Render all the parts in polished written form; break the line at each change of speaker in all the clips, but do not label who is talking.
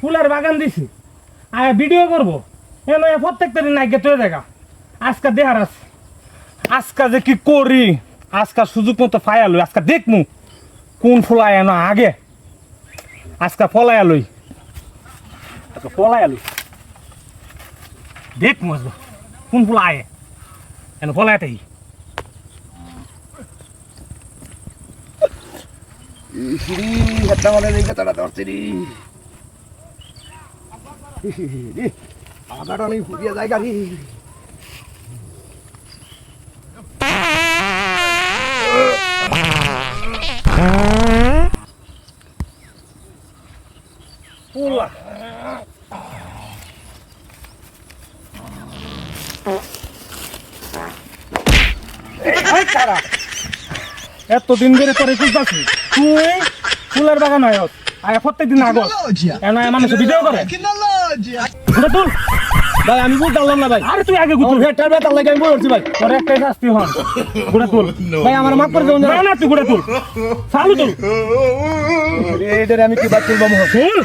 ফুলের বাগান দিছি আয় ভিডিও করবো এনে প্রত্যেকটা দিন আগে তৈরি দেখা আজকে দেহার আছে আজকে যে কি করি আজকাল সুযোগ মতো ফায়ালু আজকে দেখমু কোন ফুলাই এনো আগে আজকে ফলাই আলুই দেখমু আসবো কোন ফুল আয়ে এনে ফলাইটাই
হেডটা মানে দেখে তারা ধরছে রে আগাটা নেই ফুটিয়ে জায়গা রে
এতদিন ধরে তোর খুঁজতেছি তুই ফুলের বাগান হয় আয় প্রত্যেকদিন আগত মানুষ ভিডিও করে তুল
ভাই আমি বুঝ ডাললাম না ভাই
আরে তুই আগে গুতুল
হেডটার বেতার লাগে আমি বলছি ভাই
তোর একটাই শাস্তি হন গুড়া তুল
ভাই আমার মাফ করে দেবেন
না না তুই গুড়া তুল চালু তুল
এটারে আমি কি বাদ তুলবো মহ
তুল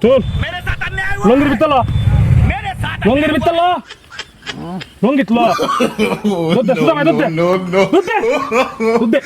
তুল লঙ্গির ভিতর ল লঙ্গির ভিতর ল লঙ্গিত ল দুধ দে সুদা ভাই দুধ দে দুধ দে দুধ দে